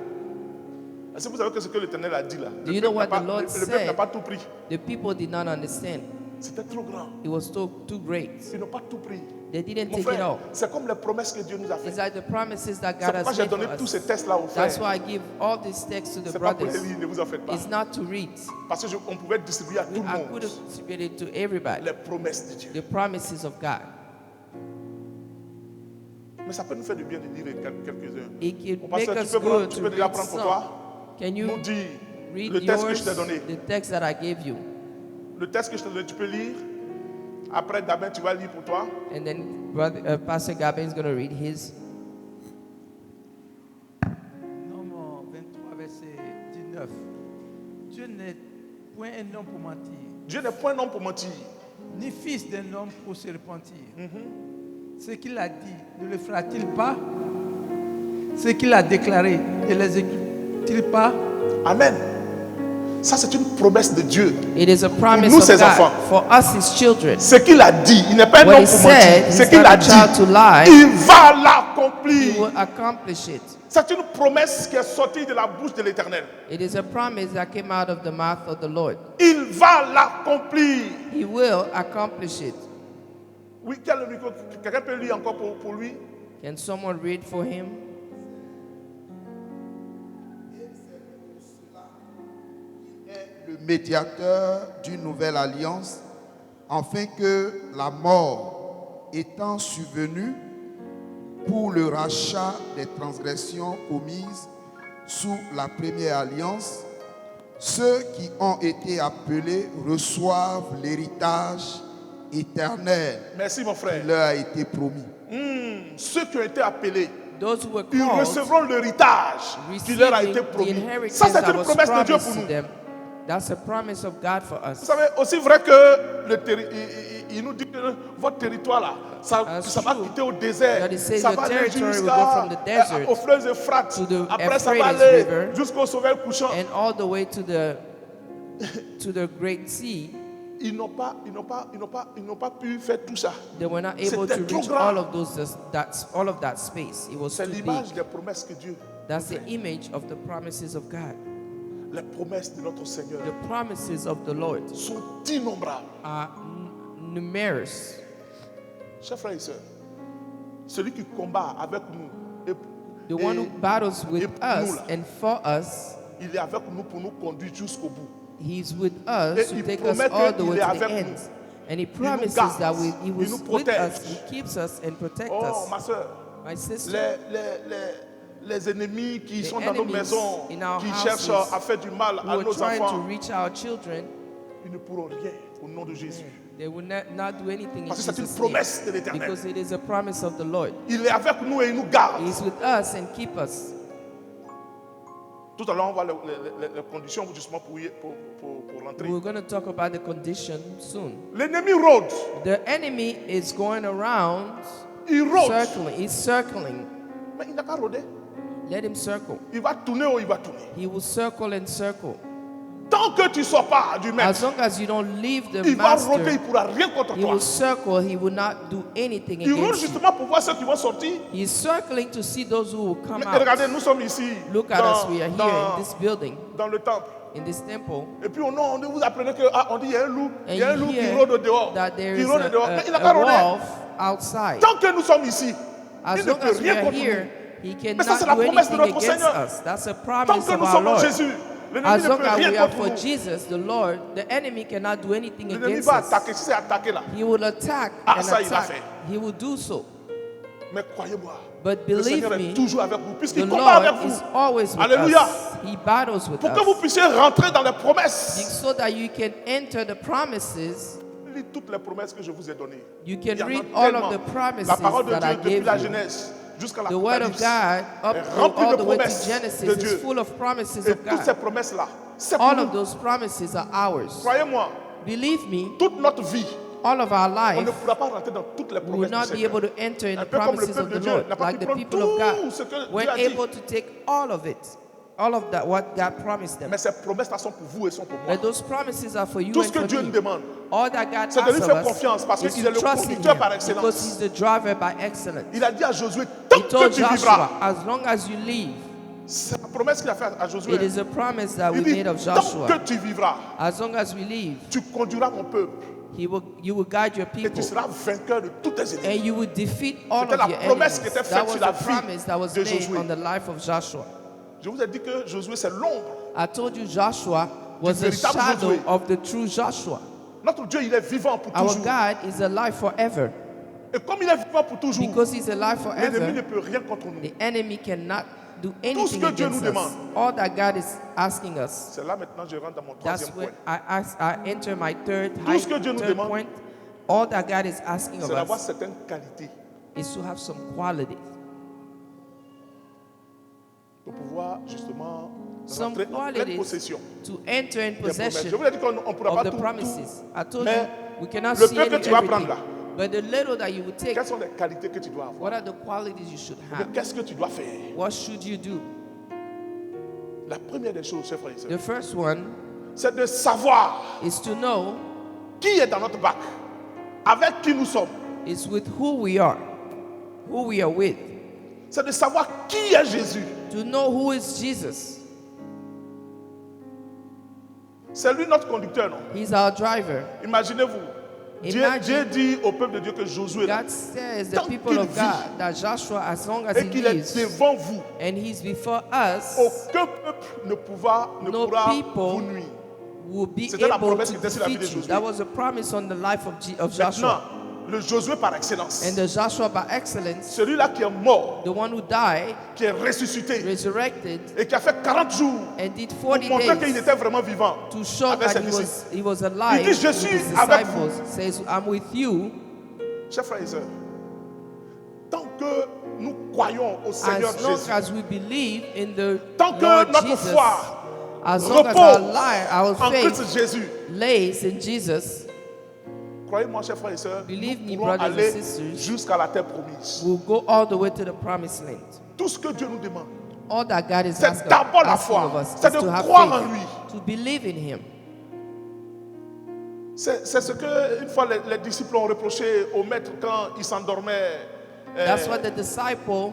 Est-ce que vous savez que ce que l'Éternel a dit là? Do you know what the Lord Le peuple n'a said? pas tout pris. The people did not understand. C'était trop grand. It was too great. Ils n'ont pas tout pris. They didn't Mon take it frère, all. c'est comme les promesses que Dieu nous a It's faites. like the promises that C'est God pourquoi has j'ai made for donné tous ces us. textes là aux That's frères. why I give all these texts to the C'est pas pour les brothers. lire, ne vous en faites pas. It's not to read. Parce qu'on pouvait distribuer à tout le I could monde have distributed to everybody les promesses de Dieu. the promises of God. Mais ça peut nous faire du bien de lire quelques-uns. It could Mon make pasteur, us tu good tu to peux déjà read prendre pour some. toi. Can you Nous dire read le texte que je yours, t'ai donné. the text that I gave you? Le texte que je t'ai donné, tu peux lire. Après, d'abord, tu vas lire pour toi. And then Pastor Gabin is going to read his. Nombre 23, verset 19. Dieu n'est point un homme pour mentir, Dieu n'est point un homme pour mentir. ni fils d'un homme pour se repentir. Ce qu'il a dit, ne le fera-t-il pas? Ce qu'il a déclaré, ne l'exécute-t-il pas? Amen. Ça, c'est une promesse de Dieu. It is a promise nous, of ses God enfants. for us, His children. Ce qu'il a dit, il n'est pas un What homme he pour said, mentir. Ce he's qu'il not a a child to dit, lie. il va He l'accomplir. will accomplish it. C'est une promesse qui est sortie de la bouche de l'Éternel. It is a promise that came out of the mouth of the Lord. Il va l'accomplir. He will accomplish it. Oui, quel le micro? Quelqu'un peut lire encore pour lui? Can someone read for him? Le médiateur d'une nouvelle alliance, afin que la mort étant survenue pour le rachat des transgressions commises sous la première alliance, ceux qui ont été appelés reçoivent l'héritage éternel Merci, mon qui frère. leur a été promis. Ceux qui ont été appelés, Those who were ils called, recevront l'héritage qui leur a été receiving the promis. inheritance Ça, c'est that une was promesse de Dieu pour promised to nous. them. That's a promise of God for Vous us. savez, aussi vrai que il nous dit que votre territoire là, ça That's va true. quitter au désert, That it says ça your va aller territory will go from the desert aux fleuves Euphrate, to the après ça va Euphrates aller River jusqu'au soleil couchant. And all the way to the Great Sea. Ils n'ont pas pu faire tout ça. They were not able C'était to trop reach grand. all of that space. It was C'est too l'image big. des promesses que Dieu, That's the image of the promises of God. les promesses de notre Seigneur The promises of the Lord sont innombrables. are numerous. Chers frères et sœurs, celui qui combat avec nous, The one who battles with et pour nous, us là, and for us, il est avec nous pour nous conduire jusqu'au bout. He's with us Et to il take us promet all the qu'il way est to the avec end. nous. And He nous promises garde, that He il was nous with protège. us, He keeps us and protects Oh, ma us. soeur, My sister, les ennemis qui The sont dans nos enemies maisons, in our qui houses cherchent à faire du mal who à are nos trying to enfants, reach our children, ils ne pourront rien au nom de Jésus. they will not do anything in Parce que c'est une Jesus' promesse de name, l'Éternel. because it is a promise of the Lord. Il est avec nous et il nous garde. He's with us and keep us. Tout à l'heure, on voit les conditions justement pour rentrer. We're going to talk about the condition soon. L'ennemi rôde. The enemy is going around Il rôde. circling. He's circling. Mais il n'a qu'à rôder. Let him circle. Il va tourner ou il va tourner. He will circle and circle. Tant que tu ne sors pas du As maître, long as you don't leave the il va rôder, il master, ne pourra rien contre he toi. will circle. He will not do anything Il rôde against you. justement pour voir ceux qui vont sortir. He's circling to see those who will come Mais regardez, out. nous sommes ici, Look at us. We are here in this building, dans le temple. in this temple. Et puis on vous apprenez que on dit il y a un loup, And il y a un loup you qui hear rôde dehors. that there Qui is rôde dehors. Mais il n'a qu'à a rôder. wolf outside. Tant que nous sommes ici, As il ne long peut as we rien are contre here, nous. he Mais ça, c'est la cannot do promesse de anything notre against Seigneur. us. That's a Tant promise que of nous our sommes en Lord. Jésus, l'ennemi As ne long peut as rien we are contre for nous. Jesus, the Lord, the enemy cannot do anything L'ennemi against va us. attaquer. Si c'est attaquer là. He will attack Ah, and ça, il va attack. faire. He will do so. Mais croyez-moi, But le believe Seigneur est me, toujours avec vous, the puisqu'il combat avec Lord vous. is always with Alléluia. us. He battles with Pour que vous us. puissiez rentrer dans les promesses. So that you can enter the promises, Lisez toutes les promesses que je vous ai données. you Il y can en a read all tellement. of the promises La parole de that I Dieu depuis gave la you. Genèse jusqu'à The word of l'Apocalypse God, up est to rempli all de the way to promesses Genesis, de is Dieu. full of promises Et of toutes ces God. promesses-là, c'est pour All nous. of those promises are ours. Croyez-moi, Believe me, toute notre vie, all of our on life, ne pourra pas rentrer dans toutes les we will promesses not du be Seigneur. able to enter in Un the peu comme le promises peuple of de the Dieu Lord, n'a pas like pu the prendre people of tout God. ce que We're Dieu a dit. able to take all of it, all of that what God promised them. Mais ces promesses-là sont pour vous et sont pour moi. But those promises are for you Tout and ce que for Dieu me. nous demande, All that God c'est de lui asks faire of us confiance parce is qu'il est to le trust in conducteur Him, par because excellence. He's the driver by excellence. Il a dit à Josué, tant He que told tu vivras, Joshua, as long as you live, c'est la promesse qu'il a faite à Josué. it is a promise that we Il dit, made of tant Joshua. que tu vivras, As long as we live, tu conduiras mon peuple you will guide your et tu people, seras vainqueur de tous tes ennemis. and you will defeat all C'était of la your promesse enemies. qui était faite That sur was la the vie promise that was de made Josué. on the life of Joshua. Je vous ai dit que Josué, c'est l'ombre. I told you Joshua was a véritable shadow Josué. of the true Joshua. Notre Dieu, il est vivant pour Our toujours. God is alive forever. Et comme il est vivant pour toujours, Because He's alive l'ennemi ne forever, peut rien contre nous. the enemy cannot do ce anything que Dieu nous against us. demande. All that God is asking us. C'est là maintenant je rentre dans mon That's troisième when point. I enter my third ce que Dieu nous third demande, point. All that God is asking of C'est d'avoir us certaines qualités is to have some qualities pour pouvoir justement some rentrer en pleine qualities possession to enter in des promesses. possession Je vous ai dit qu'on ne pourra of pas the tout. promises. I told Mais you we cannot le see peu que tu vas everything. prendre là, But the little that you would take, quelles sont les qualités que tu dois avoir? what are the qualities you should have? Qu'est-ce que tu dois faire? What should you do? La première des choses, chers frères et sœurs, The first one c'est de savoir is to know qui est dans notre bac, avec qui nous sommes. is with who we are with. C'est de savoir qui est Jésus. To know who is Jesus. C'est lui notre conducteur, non? He's our driver. Imaginez-vous. Imagine- Dieu dit au peuple de Dieu que Josué est là, God says the Tant people qu'il of vit God that Joshua, as long as et he qu'il est lives devant vous, and he's before us, aucun peuple ne pourra No people vous nuire. will be C'était la able promesse to qui était sur la vie de defeat you. Josué. That was a promise on the life of Maintenant, Joshua. le Josué par excellence, And the Joshua by excellence, celui-là qui est mort, the one who died, qui est ressuscité resurrected, et qui a fait 40 jours and did pour 40 montrer qu'il days était vraiment vivant to show avec that ses he disciples. was alive Il dit, je with suis his avec disciples. Says, I'm with you. Chers frères et sœurs, tant que nous croyons au Seigneur As long Jésus, as we believe in the tant que Lord notre Jesus, foi as long as our repose en faith Christ Jésus, lays in Jesus, croyez-moi, chers frères et sœurs, Believe me, nous pourrons brothers and aller sisters, jusqu'à la terre promise. we'll go all the way to the promised land. Tout ce que Dieu nous demande, All that God is c'est asking, d'abord la asking foi, of us c'est is de to have croire en faith, lui. to believe in Him. C'est ce que, une fois, les disciples ont reproché au maître quand il s'endormait That's what the disciple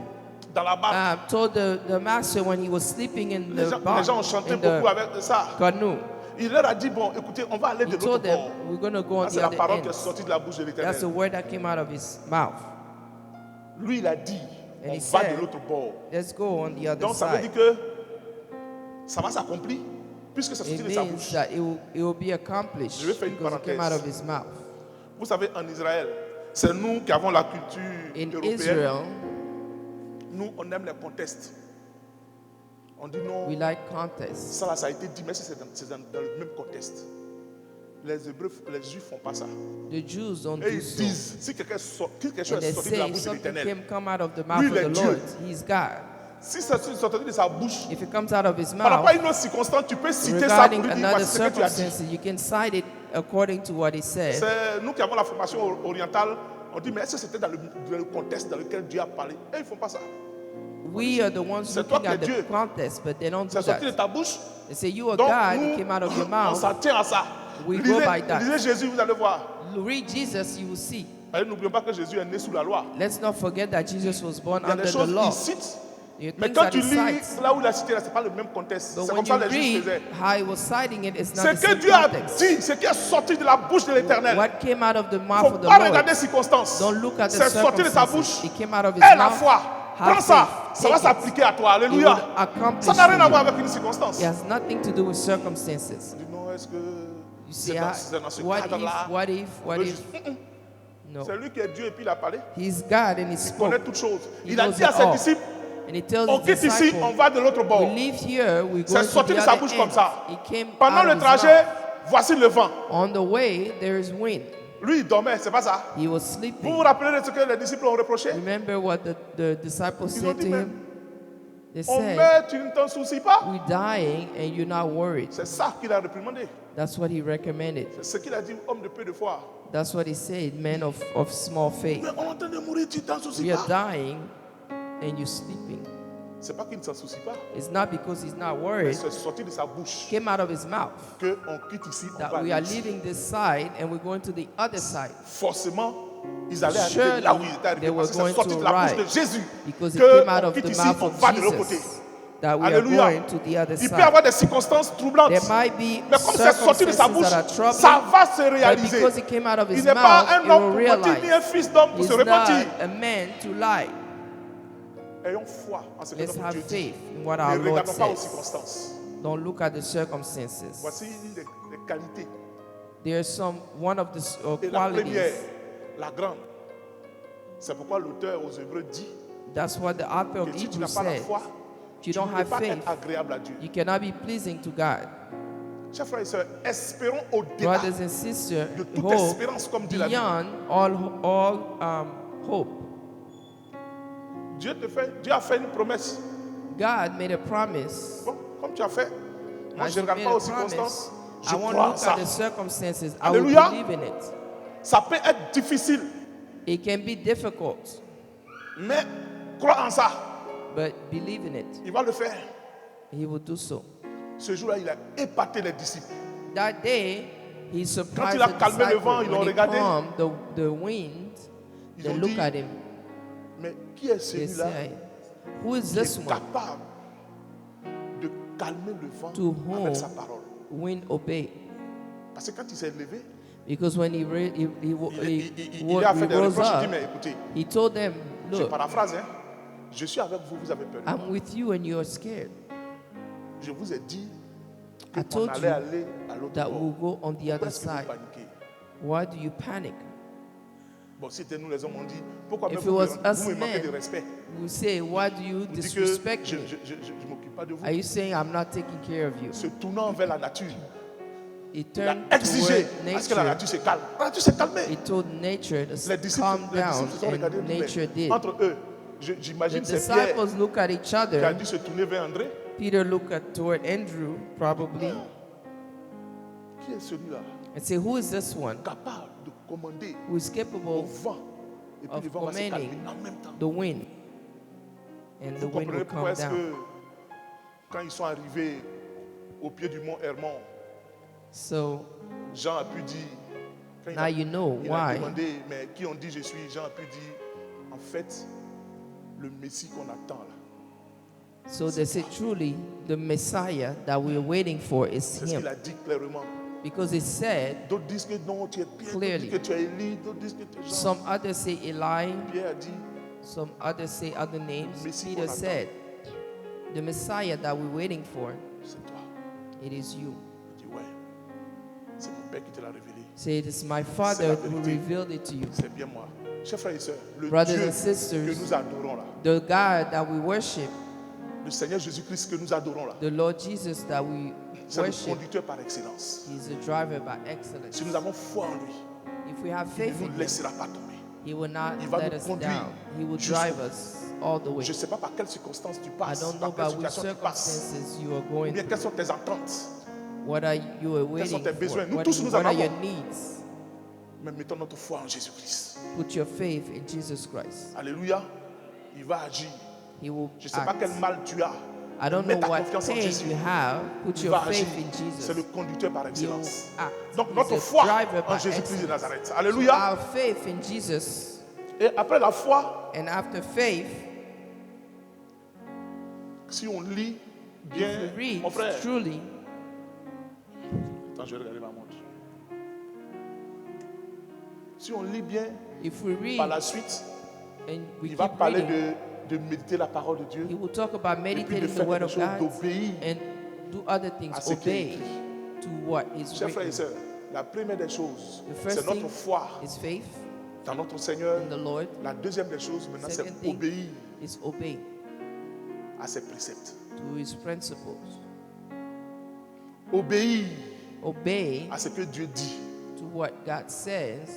dans la barque. told the master when he was sleeping in Les the gens, bark, les gens ont chanté in beaucoup the avec ça. canoe. Il leur a dit, bon, écoutez, on va aller He de l'autre told them, bord. we're going to go on Ça, the c'est la other parole qui est end. sortie de la bouche de That's l'Éternel. the word that came out of his mouth. Lui, il a dit, And on he va said, de l'autre bord. Let's go on the other Donc, ça veut side. dire que ça va s'accomplir puisque c'est sorti It de sa means bouche. that it will be accomplished Je vais faire une because it came out parenthèse. of his mouth. Vous savez, en Israël, c'est nous qui avons la culture In européenne. Israel, Nous, on aime les contestes. On dit non, we like contests. ça là, ça a été dit, mais c'est dans le même contexte. Les Hébreux, les Juifs font pas ça. The Jews don't Et do ils so. disent, si quelque chose And est they sorti de la say bouche de something l'Éternel, come out of the mouth Lui, of il est the Dieu. Lord. He's God. si ça est sorti de sa bouche, If it comes out of his par rapport à mouth, une autre circonstance, tu peux citer ça pour regarding lui dire, another voici ce que tu as dit. circumstances, you can cite it according to what he said. C'est nous qui avons la formation orientale, on dit, mais est-ce que c'était dans le contexte dans lequel Dieu a parlé? Et ils ne font pas ça. We are the ones C'est toi looking at qui es the Dieu. contest, but they don't do C'est sorti de that. ta bouche. They say you are Donc, God, nous, it came out of your on mouth. s'en tient à ça. We go by that. Lisez Jésus, vous allez voir. Read Jesus, you will see. Et n'oublions pas que Jésus est né sous la loi. Let's not forget that Jesus was born Il y a under des the choses law. qu'il cite. You Mais think quand that tu he lis cites, là où il a cité, ce n'est pas le même contexte. but C'est when comme you ça que les Juifs read faisaient. how he was citing it, it's not Ce the que same Dieu a context. dit, ce qui est sorti de la bouche de l'Éternel. What came out of the Il ne mouth faut of the pas Lord, regarder les circonstances. don't look at the C'est sorti de sa bouche. circumstances. It came out of his Aie la mouth. foi. Have Prends ça. faith. Ça va Take it. s'appliquer à toi. It will Alléluia. accomplish Ça n'a rien à you. voir avec une circonstance. It has nothing to do with circumstances. On dit non, est-ce que You c'est see, dans ce what cadre-là? if, what if, what Le- if? No. C'est lui qui est Dieu et puis il a parlé. He's God and he Il spoke. connaît toutes choses. He Il a knows dit à it ses all. disciples, And he tells on his quitte ici, disciples, on va de l'autre bord. we leave here, we go C'est to sorti the de sa other bouche end. comme ça. He came Pendant out le of his trajet, mouth. voici le vent. On the way, there is wind. Lui, il dormait, c'est pas ça. He was Vous sleeping. vous rappelez de ce que les disciples ont reproché? Remember what the disciples Ils ont said dit, to mais him? They on said, meurt, tu ne t'en soucies pas. we're dying and you're not worried. C'est ça qu'il a réprimandé. That's what he recommended. C'est ce qu'il a dit, homme de peu de foi. That's what he said, men of small faith. Mais on est en train de mourir, tu t'en soucies We are pas. dying and you're sleeping. C'est pas qu'il ne s'en soucie pas. It's not because he's not Mais worried. c'est sorti de sa bouche Came out of his mouth qu'on quitte ici, on that va we are aller ici. leaving this side and we're going to the other side. Forcément, ils allaient arriver Surely là où ils étaient arrivés. they were Parce que c'est going sorti to de la bouche arrive de Jésus because it came out qu'on of quitte the ici, mouth on va de l'autre côté. of Jesus that we are Alléluia. going to the other Il peut y side. avoir des circonstances troublantes. There might be Mais comme c'est sorti de sa circumstances bouche, that are troubling, ça va se but réaliser. because it came out of Il his n'est pas mouth, un it homme will pour mentir, ni un realize. fils d'homme pour He's se repentir. not a man to lie. Ayons foi en ce que Let's notre have Dieu dit. faith in what Ne our Lord regardons pas aux says. circonstances. Don't look at the circumstances. Voici les qualités. There's one of the Et la première, qualities. la grande. C'est pourquoi l'auteur aux Hébreux dit That's what the author que of si tu Hebrews n'as pas la said. foi, If you tu don't ne peux have pas faith, être agréable à Dieu. you cannot be pleasing to God. Chers frères et sœurs, espérons au-delà Brothers and sisters, de toute hope espérance, comme dit la Bible. beyond all hope. Dieu a fait une promesse. God made a promise. Bon, Comme tu as fait. Moi, As je you ne regarde made pas a aux circonstances. promise, Je I won't crois en look ça. at the circumstances. I will Alléluia. believe in it. Ça peut être difficile, It can be difficult, mais crois en ça. but believe in it. Il va le faire. He will do so. Ce jour-là, il a épaté les disciples. That day, he surprised il a the calmé le vent, disciples. ils l'ont When he regardé. calmed the wind, Ils they ont look dit, at him. mais qui est They celui-là say, who is qui this est one capable de calmer le vent to avec whom sa parole? wind obey? Parce que quand il s'est levé, Because when he il a fait des rose reproches. Il dit, up, mais écoutez, he told them, je look, paraphrase, hein, je suis avec vous, vous avez peur. I'm with you and you're scared. Je vous ai dit I qu'on told allait you aller à l'autre that bord. we'll go on the Pourquoi other est-ce que vous side. paniquez? Why do you panic? Bon, si c'était nous les hommes, on dit, pourquoi If même it was us vous me manquez men, de respect? We say, why do you Vous dites que disrespect je me? ne m'occupe pas de vous. Are you saying I'm not taking care of you? Se tournant vers la nature, He il a turned exigé toward à ce que la nature. nature se calme. La nature s'est calmée. He told nature Les to disciples, calm les down, disciples se sont regardés and nature nous-mêmes. did. Entre eux. J'imagine The c'est Pierre disciples look at each qui a other. dû se tourner vers André. Peter looked toward Andrew, probably, Qui est celui-là and say, who is this one capable de commander who is au capable vent et puis of le vent va se calmer commanding en même temps? the wind? And the Vous wind comprenez will pourquoi calm est-ce down. que quand ils sont arrivés au pied du mont Hermon, So Jean a pu dire, quand now you know il a why. demandé, mais qui on dit je suis, Jean a pu dire, en fait, le Messie qu'on attend là. So they say, truly, the Messiah that we're waiting for is C'est ce him. qu'il a dit clairement. Because it said, D'autres disent que non, tu es Pierre, d'autres Clearly. disent que tu es Élie, d'autres disent que tu es Jean. some others say Eli, Pierre a dit, some others say other names. Messie Peter qu'on said, the Messiah that we're waiting for, c'est toi. it is you. Il dit, ouais, c'est mon Père qui te l'a révélé. Say, it is my C'est Father la who vérité. revealed it to you. C'est bien moi. Chers frères et sœurs, le Brothers Dieu and sisters, que nous adorons là, The God that we worship, le Seigneur Jésus-Christ que nous adorons là, the Lord Jesus that we c'est le worship, conducteur par excellence. He's a driver by excellence. Si nous avons foi en lui, If we have il faith ne in nous Him, laissera pas tomber. He will not Il va let nous us conduire down. He will jusqu'au drive bout. us all the way. Je ne sais pas par quelles circonstances tu I passes, don't know par quelle about which situation tu passes, circumstances you are ou going bien through. quelles sont tes attentes. What are you waiting tes besoins? for? Nous What, tous, nous what en are your avons. needs? Mais mettons notre foi en Jésus-Christ. Put your faith in Jesus Christ. Alléluia. Il va agir. He will Je ne sais pas quel act. mal tu as. I don't Mets know ta what confiance en pain Jésus. you have. Put Il your va agir. faith in C'est le Jesus. conducteur par He will excellence. act. Donc He's notre a foi driver en by Jésus-Christ de excellence. Nazareth. So Alléluia. our faith in Jesus, Et après la foi, and after faith, si on lit if bien, we read mon frère. truly, Attends, je vais regarder ma montre. Si on lit bien, if we read par la suite, and we il va keep parler reading, de méditer la parole de Dieu he will talk about et puis de meditating the faire word quelque of chose, God d'obéir and do other things, à ce qui est obey écrit. to what is Chers frères et written. sœurs, la première des choses, The first c'est notre thing foi is faith dans notre Seigneur. in the Lord. La deuxième des choses, maintenant, c'est Second thing obéir is obey à ses préceptes. to his principles. Obéir Obey à ce que Dieu dit. to what God says.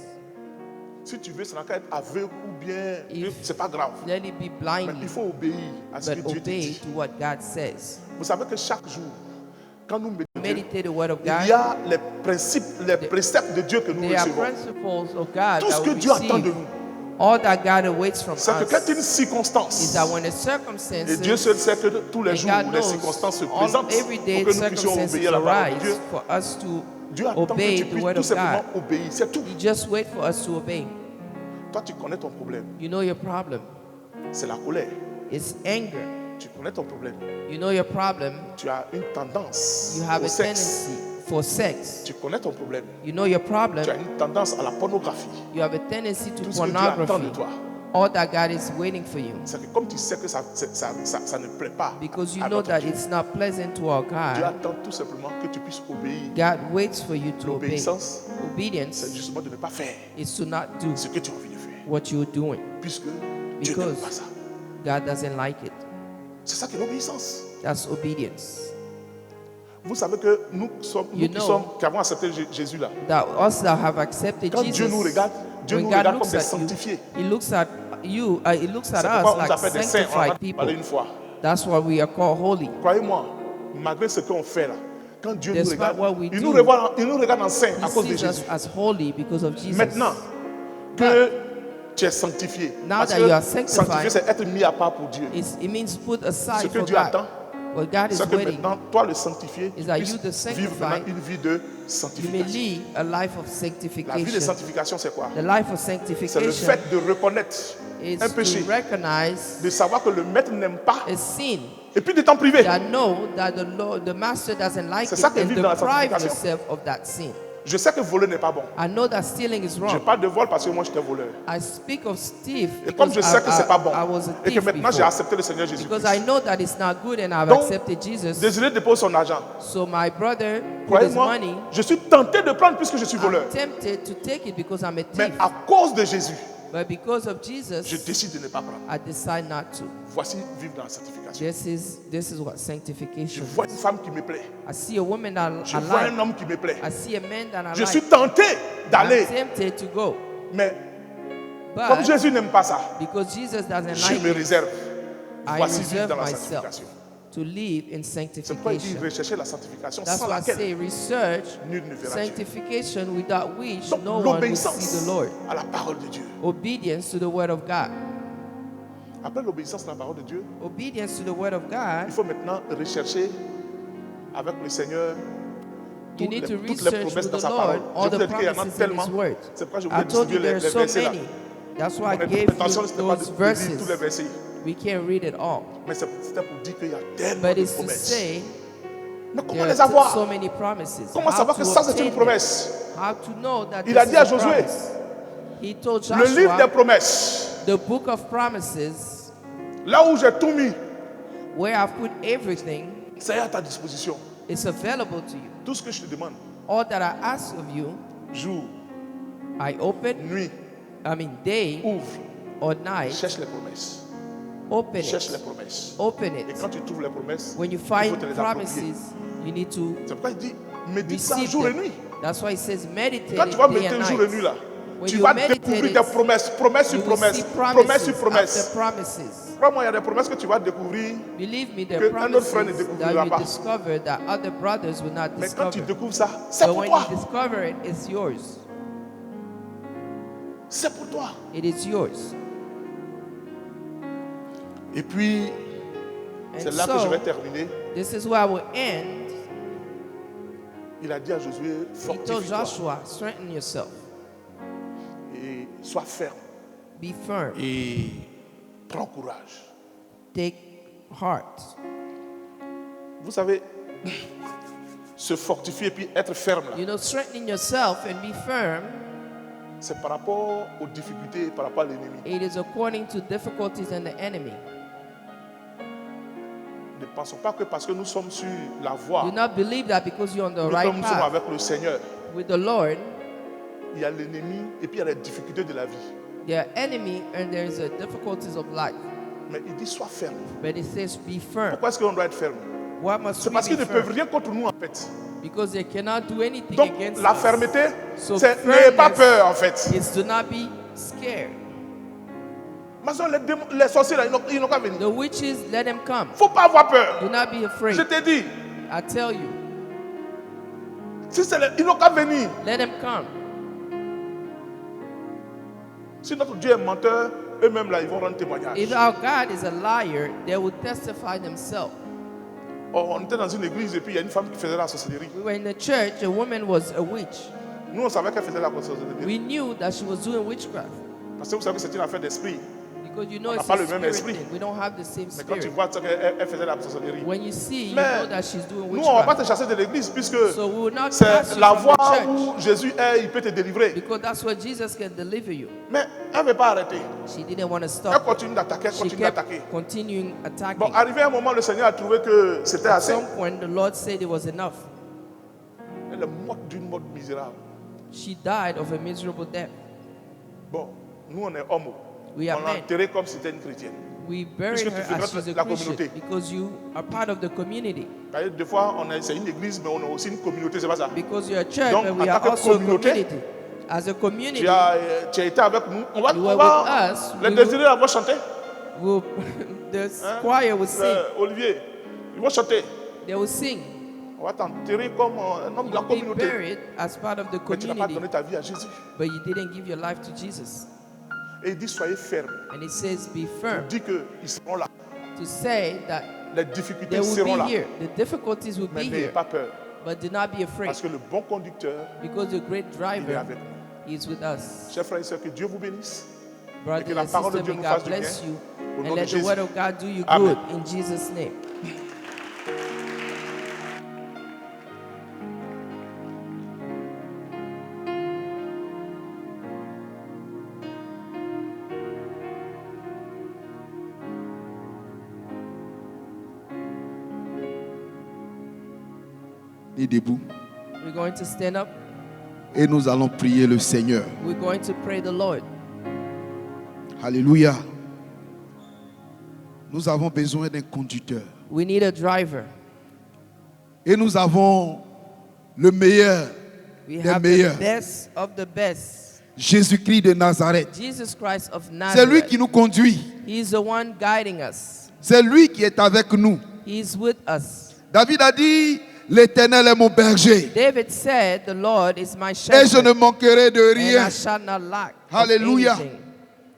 Si tu veux, ça n'a qu'à être aveugle ou bien, If- c'est pas grave. Let it be Mais il blindly, faut obéir à ce que but Dieu te obey dit. to what God says. Vous savez que chaque jour, quand nous méditons, Meditate the word of il y God. a les principes, les préceptes de Dieu que nous There are recevons. principles of God Tout ce that que we Dieu attend de receive. nous, All that God awaits from c'est que quand une us circonstance, is that when the et circumstances Dieu seul sait que tous les and jours God où les knows circonstances se all présentent, pour everyday que nous puissions circumstances obéir à la parole de Dieu, arise for us to Dieu attend que obey tu the puisses word tout of simplement God. obéir. C'est tout. You just wait for us to obey. Toi, tu connais ton problème. You know your problem. C'est la colère. It's anger. Tu connais ton problème. You know your problem. Tu as une tendance You have au a sexe. tendency for sex. Tu connais ton problème. You know your Tu as problem. une tendance à la pornographie. You have a tendency to Tout ce que Dieu attend de pornography. toi, All that God is waiting for you. c'est que comme tu sais que ça ne plaît pas Because you à know notre that Dieu, it's not pleasant to our Dieu God. attend tout simplement que tu puisses obéir. God waits for you to obey. L'obéissance, c'est Obedience justement de ne pas faire is to not do ce que tu as envie de faire. what you're doing Puisque Dieu n'aime because pas ça. God doesn't like it. C'est ça qui est l'obéissance. That's obedience. Vous savez que nous You know qui avons accepté Jésus là, That us that have accepted quand Jesus, Dieu nous regarde, Dieu when nous God regarde comme looks des at you, sanctifiés. He looks at you, He looks at C'est us pourquoi on nous like appelle des saints. On en a sanctified people. parlé une fois. That's why we are called holy. Croyez-moi, malgré ce qu'on fait là, quand Dieu nous Despite regarde, what we il do, nous regarde en saint à He cause de sees us Jésus. as holy because of Jesus. Maintenant que tu es sanctifié, Now parce that you are que sanctified, sanctifié, c'est être mis à part pour Dieu. It means put aside Ce que for Dieu God. attend, What God is c'est que waiting, maintenant, toi le sanctifié, tu is that puisses you, the vivre sanctified, maintenant une vie de you may sanctification. lead a life of La vie de sanctification. sanctification, c'est quoi? The life of C'est le sanctification fait de reconnaître is un péché, to recognize de savoir que le maître n'aime pas, a sin et puis de t'en priver. that know that the master doesn't like C'est it ça que and vivre dans la deprive sanctification. yourself of that sin. Je sais que voler n'est pas bon. I know that stealing is Je wrong. parle de vol parce que moi j'étais voleur. I speak of thief Et comme because je sais que c'est pas bon, I was a et que thief maintenant j'ai before. accepté le Seigneur Jésus. Because I know that it's not good and I've Donc, accepted Jesus. Désiré dépose son argent. So my brother put his Croyez-moi, money. je suis tenté de prendre puisque je suis voleur. I'm tempted to take it because I'm a Mais thief. à cause de Jésus, But because of je Jesus, décide de ne pas prendre. I decide not to. Voici vivre dans la sanctification. This is what Je sanctification vois une is. femme qui me plaît. I see a woman that Je I vois un like. homme qui me plaît. I see a man that I Je suis like. tenté I'm d'aller. tempted to go. Mais comme But Jésus n'aime pas ça, because Jesus doesn't je like me it, réserve. I Voici vivre reserve dans la myself sanctification. to live in C'est pourquoi il dit sanctification. rechercher la sanctification That's sans why I laquelle say research nul ne verra Dieu. sanctification without which Donc no one will l'obéissance see the Lord. à la parole de Dieu. Obedience to the word of God. Après l'obéissance à la parole de Dieu, Obedience to the word of God. il faut maintenant rechercher avec le Seigneur You need to toutes les research promesses with dans the sa Lord parole. all Je the vous ai dit qu'il y en a promises in tellement. His word. C'est pourquoi je I voulais told you distribuer there les are so versets là. many. That's why I Mon gave intention, you ce n'était pas those de lire tous les verses. versets. We can't read it all. Mais c'était pour dire qu'il y a tellement But de it's to promesses. say Mais comment there les are so avoir? many promises. Comment How savoir que to ça c'est obtain une them. promesse? How to know that Il a this dit is à a Josué, promise. He told le livre des Joshua, promesses, the book of promises, là où j'ai tout mis, where I've put everything, c'est à ta disposition. is available to you. Tout ce que je te demande, All that I ask of you, jour, I open, nuit, day ouvre, or night, cherche les promesses. open Cherche les it. promesses. Open Et it. quand tu trouves les promesses, When you il faut find te les approprier. promises, you need to C'est pourquoi il dit, médite ça receive jour et them. nuit. That's why it says meditate Quand tu vas it day méditer and jour et nuit night. là, When tu you vas meditate découvrir it, des promesses, promesses sur you will promesses, see promesses sur promises promesses. after promises. Crois-moi, il y a des promesses que tu vas découvrir, Believe me, que there are un autre frère ne promises découvrira that you pas. discover that other brothers will not mais quand tu discover. découvres ça, c'est But pour when toi. you discover it, it's yours. C'est pour toi. It is yours. Et puis, And c'est là que je so, vais terminer. this is where I will end. Il a dit à Josué, He told fortifie-toi Joshua, strengthen yourself. et sois ferme Be firm. et prends courage. Take heart. Vous savez, se fortifier et puis être ferme, là, You know, strengthening yourself and be firm, c'est par rapport aux difficultés et par rapport à l'ennemi. it is according to difficulties and the enemy. Ne pensons pas que parce que nous sommes sur la voie, Do not believe that because you're on the nous right comme nous sommes path avec le Seigneur, with the Lord, il y a l'ennemi et puis il y a les difficultés de la vie. there are enemy and there's a difficulties of life. Mais il dit, sois ferme. But it says be firm. Pourquoi est-ce qu'on doit être ferme? Why must C'est we parce qu'ils ne be peuvent firm? rien contre nous en fait. Because they cannot do anything Donc against la us. fermeté, So c'est n'ayez pas firmness peur en fait. is to not be scared. Mais les sorciers là, ils n'ont qu'à venir. The witches, let them come. Faut pas avoir peur. Do not be afraid. Je t'ai dit, I tell you, si ils n'ont qu'à venir. let them come. Si notre Dieu est menteur, eux-mêmes là, ils vont rendre témoignage. If our God is a liar, they will testify themselves. Oh, on était dans une église et puis il y a une femme qui faisait la sorcellerie. We were in the church, a woman was a witch. Nous, on savait qu'elle faisait la sorcellerie. We knew that she was doing witchcraft. Parce que vous savez que c'est une affaire d'esprit. Because you know On n'a it's pas a le même spirit esprit. thing. We don't have the same Mais quand tu spirit. vois qu'elle faisait la sorcellerie, When you see, you Mais know that she's doing nous, on ne va pas witchcraft. te chasser de l'église puisque So we will not cast c'est you la from voie the church. où Jésus est, il peut te délivrer. Because that's where Jesus can deliver you. Mais elle ne veut pas arrêter. She didn't want to Elle stop. continue d'attaquer, elle She continue kept d'attaquer. continuing attacking. Bon, arrivé à un moment, le Seigneur a trouvé que c'était At assez. some point, the Lord said it was enough. Elle est morte d'une mort misérable. She died of a miserable death. Bon, nous, on est homo. We are On l'a men. enterrée comme si c'était une chrétienne. We buried Puisque tu her fais as partie she's de a la Christian communauté. because you are part of the community. Des fois, c'est une église, mais on a aussi une communauté, c'est pas ça. Because you're a church, Donc, but en we tant are que also a communauté, community. As a community, Tu as été avec nous. On va, You on were va with us. les We désirés vont chanter. we'll, the Hein? choir will sing. Olivier, ils vont chanter. They will sing. On va t'enterrer comme un homme de la You'll be communauté. buried as part of the Mais tu n'as pas community, donné ta vie à Jésus. but you didn't give your life to Jesus. Et il dit soyez fermes. And it says, be Il firm. dit qu'ils seront là. To say that Les they difficultés will seront be là. here. The difficulties will Mais be n'ayez here. pas peur. But do not be afraid, Parce que le bon conducteur, because the great il est driver avec nous. is with us. Chers frères et sœurs, que Dieu vous bénisse. Brother que la and parole de sister, Dieu may nous God fasse du bless bien. you. Au nom And de let the Jésus. word of God do you Amen. good in Jesus' name. Et debout. We're going to stand up. Et nous allons prier le Seigneur. We're going to pray the Lord. Alléluia. Nous avons besoin d'un conducteur. We need a driver. Et nous avons le meilleur We des have the meilleurs. best of the best. Jésus-Christ de Nazareth. Jesus Christ of C'est lui Nazareth. qui nous conduit. He's the one guiding us. C'est lui qui est avec nous. He's with us. David a dit, l'Éternel est mon berger. David said, the Lord is my Et je ne shepherd, manquerai de and rien. I shall not lack of Alléluia. anything.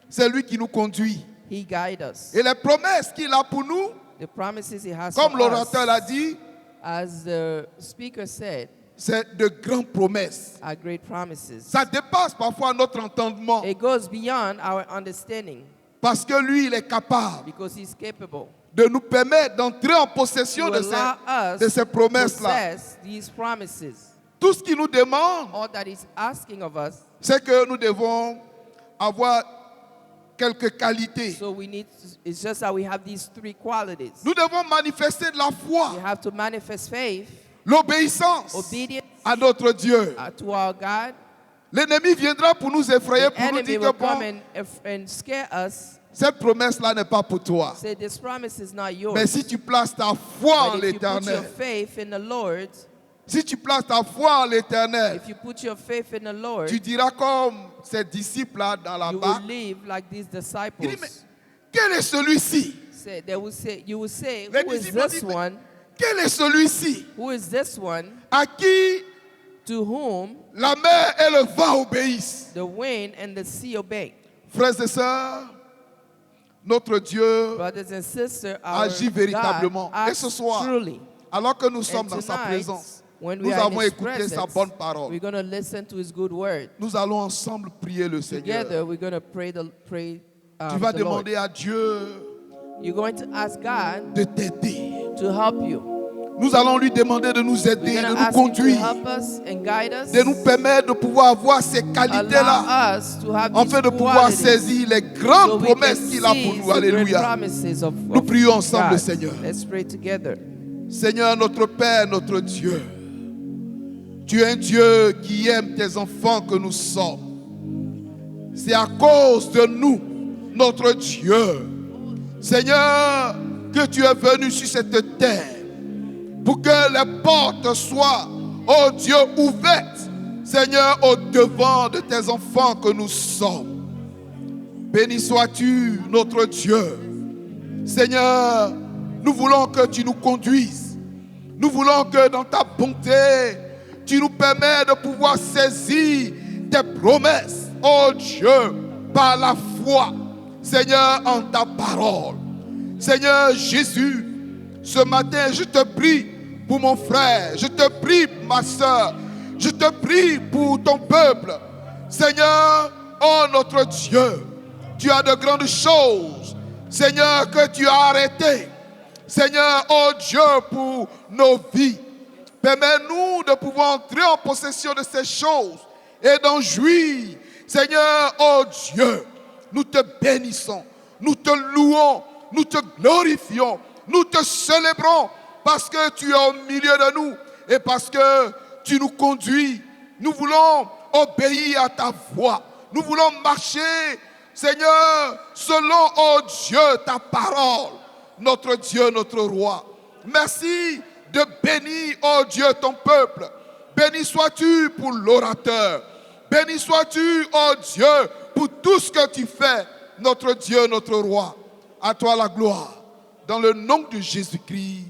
C'est lui qui nous conduit. He guides us. Et les promesses qu'il a pour nous, The promises he has comme for l'orateur l'a us, dit, as the speaker said, c'est de grandes promesses. are great promises. Ça dépasse parfois notre entendement. It goes beyond our understanding, Parce que lui, il est capable because he's capable de nous permettre d'entrer en possession to de allow de us ces to promesses-là. possess these promises. Tout ce qu'il nous demande, All that he's asking of us, c'est que nous devons avoir quelques qualités. so we need to, it's just that we have these three qualities. Nous devons manifester de la We foi, have to manifest faith, l'obéissance obedience à notre Dieu. to our God. L'ennemi viendra pour nous effrayer, The pour nous enemy dire will que come bon, and scare us. cette promesse-là n'est pas pour toi. Say, this promise is not yours. Mais si tu places ta foi en But if you put your l'Éternel, faith in the Lord, si tu places ta foi en l'Éternel, if you put your faith in the Lord, tu diras comme ces disciples-là dans la you barque, will live like these il disciples. dit, mais quel est celui-ci? Say, they will say, you will say, Les who is disciples this disent, mais one? quel est celui-ci Who is this one à qui to whom la mer et le vent obéissent? the wind and the sea obey? Frères et sœurs, notre Dieu Brothers and sisters, our agit véritablement. God Et ce acts soir, truly. alors que nous And sommes dans sa tonight, présence, when nous we are avons in His écouté sa presence, bonne parole. we're going to listen to His good word. Nous allons ensemble prier le Seigneur. Together, we're going to pray Tu the vas Lord. demander à Dieu You're going to ask God de t'aider. to help you. Nous allons lui demander de nous We're aider, going de to nous ask Him to conduire, help us and guide us. de nous permettre de pouvoir avoir ces qualités-là, Allow us to have afin de these pouvoir qualities saisir les so grandes we can promesses qu'il a pour seize nous. the great Alléluia. promises of Nous prions ensemble, God. Seigneur. Let's pray together. Seigneur, notre Père, notre Dieu, tu es un Dieu qui aime tes enfants que nous sommes. C'est à cause de nous, notre Dieu, Seigneur, que tu es venu sur cette terre pour que les portes soient, oh Dieu, ouvertes, Seigneur, au devant de tes enfants que nous sommes. Béni sois-tu, notre Dieu. Seigneur, nous voulons que tu nous conduises. Nous voulons que dans ta bonté, tu nous permets de pouvoir saisir tes promesses, oh Dieu, par la foi, Seigneur, en ta parole. Seigneur Jésus, ce matin, je te prie pour mon frère, je te prie pour ma soeur, je te prie pour ton peuple. Seigneur, oh notre Dieu, tu as de grandes choses, Seigneur, que tu as arrêtées. Seigneur, oh Dieu, pour nos vies. Permets-nous de pouvoir entrer en possession de ces choses et d'en jouir. Seigneur, oh Dieu, nous te bénissons, nous te louons, nous te glorifions, nous te célébrons parce que tu es au milieu de nous et parce que tu nous conduis. Nous voulons obéir à ta voix. Nous voulons marcher, Seigneur, selon, oh Dieu, ta parole. Notre Dieu, notre roi. Merci de bénir, oh Dieu, ton peuple. Béni sois-tu pour l'orateur. Béni sois-tu, oh Dieu, pour tout ce que tu fais, notre Dieu, notre roi. À toi la gloire. Dans le nom de Jésus-Christ,